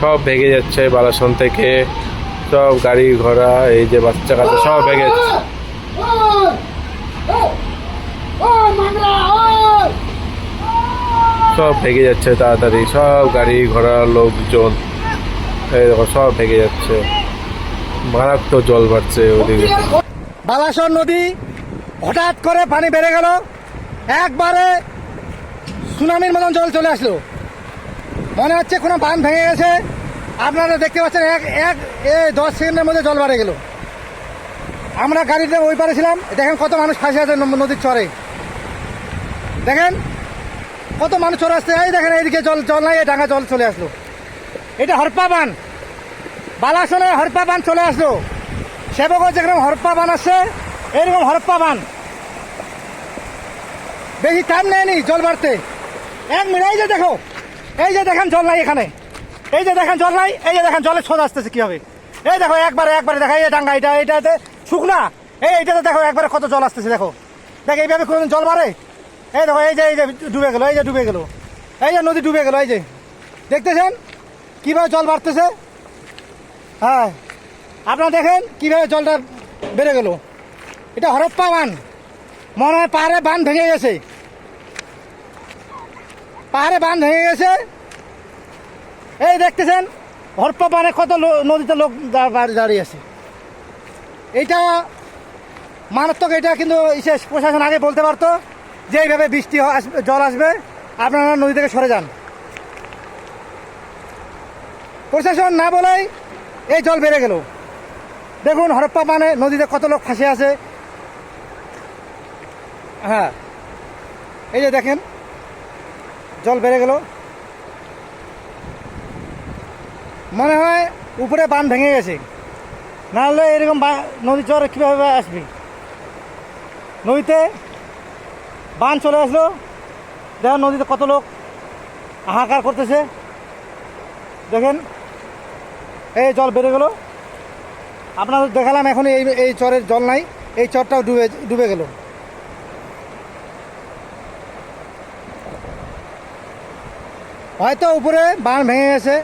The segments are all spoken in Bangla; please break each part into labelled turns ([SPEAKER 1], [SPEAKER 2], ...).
[SPEAKER 1] সব ভেঙে যাচ্ছে বালাসন থেকে, সব গাড়ি ঘোড়া, এই যে বাচ্চা কাচ্চা সব ভেঙে যাচ্ছে, সব ভেঙে যাচ্ছে তাড়াতাড়ি, সব গাড়ি ঘোড়া লোকজন এই দেখো সব ভেঙে যাচ্ছে, মারাত্মক জল বাড়ছে ওদিকে।
[SPEAKER 2] বালাসন নদী হঠাৎ করে পানি বেড়ে গেল, একবারে সুনামির মতন জল চলে আসলো, মনে হচ্ছে কোনো বাঁধ ভেঙে গেছে। আপনারা দেখতে পাচ্ছেন 10 সেকেন্ডের মধ্যে জল বাড়ে গেল। আমরা গাড়িতে ওই পারে ছিলাম, দেখেন কত মানুষ ফাঁসে আছে নদীর চরে, দেখেন কত মানুষ চলে আসছে। এই দেখেন এইদিকে জল নাই, এই ডাঙ্গা জল চলে আসলো। এটা হরপা বান, বালাসনে হরপা বান চলে আসলো। সেবকও যেরকম হরপ্পা বান আসছে, এরকম হরপ্পা বান। বেশি টাইম নেয়নি জল বাড়তে, 1 মিনিট। এই যে দেখো, এই যে দেখেন জল নাই এখানে, এই যে দেখেন জল নাই, এই যে দেখেন জলের স্রোত আসতেছে কিভাবে। এই দেখো একবারে দেখা, এই ডাঙ্গা এটাতে শুকনা, এইটাতে দেখো একবারে কত জল আসতেছে। দেখো এইভাবে কোনোদিন জল বাড়ে? এই দেখো এই যে ডুবে গেল, এই যে ডুবে গেল, এই যে নদী ডুবে গেল। এই যে দেখতেছেন কিভাবে জল বাড়তেছে। হ্যাঁ, আপনারা দেখেন কিভাবে জলটা বেড়ে গেল। এটা হরপ্পা বান, মনে হয় পাহাড়ে বান ভেঙে গেছে, পাহাড়ে বান ভেঙে গেছে। এই দেখতেছেন হরপ্পা বানে কত নদীতে লোক দাঁড়িয়ে আছে। এইটা মারাত্মক। এটা কিন্তু প্রশাসন আগে বলতে পারতো যে এইভাবে বৃষ্টি জল আসবে, আপনারা নদী থেকে সরে যান। প্রশাসন না বলেই এই জল বেড়ে গেল। দেখুন হরপ্পা বানে নদীতে কত লোক ফাঁসে আছে। হ্যাঁ, এই যে দেখেন জল বেড়ে গেল, মনে হয় উপরে বাঁধ ভেঙে গেছে, নাহলে এরকম নদী চর কীভাবে আসবে। নদীতে বান চলে আসলো, দেখেন নদীতে কত লোক হাহাকার করতেছে। দেখেন এই জল বেড়ে গেল, আপনাদের দেখালাম। এখন এই চরের জল নাই, এই চরটাও ডুবে গেল। হয়তো উপরে বাঁধ ভেঙে গেছে,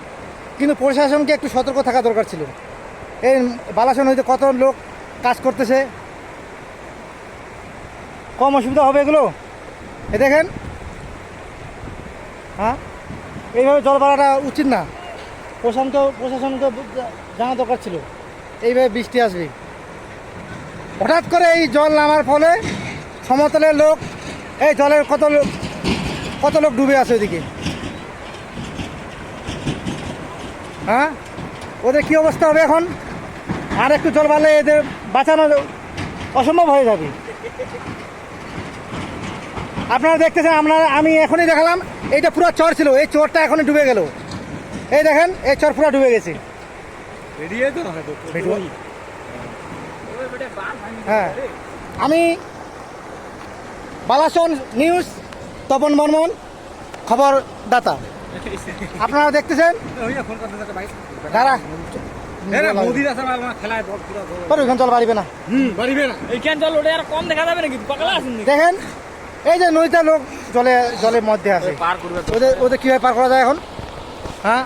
[SPEAKER 2] কিন্তু প্রশাসনকে একটু সতর্ক থাকা দরকার ছিল। এই বালাসন নদীতে কত লোক কাজ করতেছে, কম অসুবিধা হবে এগুলো। এ দেখেন, হ্যাঁ এইভাবে জল বাড়াটা উচিত না। প্রশাসনকে জানা দরকার ছিল এইভাবে বৃষ্টি আসবে। হঠাৎ করে এই জল নামার ফলে সমতলের লোক, এই জলের কত লোক ডুবে আছে ওইদিকে। হ্যাঁ, ওদের কী অবস্থা হবে এখন? আর একটু জল বাড়লে এদের বাঁচানো অসম্ভব হয়ে যাবে। আপনারা দেখতেছেন, আমি এখনই দেখালাম, এইটা পুরো চর ছিল, এই চরটা এখনই ডুবে গেল। এই দেখেন এই চর পুরো ডুবে গেছে। হ্যাঁ, আমি বালাসন নিউজ তপন বর্মন, খবরদাতা। আপনারা দেখতেছেন জল বাড়িবে না, দেখেন এই যে নদীতে লোক জলের মধ্যে আছে, ওদের কিভাবে পার করা যায় এখন। হ্যাঁ,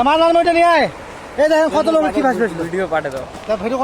[SPEAKER 2] মাছ নদীটা নিয়ে আয়। এই দেখেন কত লোক কি ভাসবে। ভিডিও পাঠে দাও, ভিডিও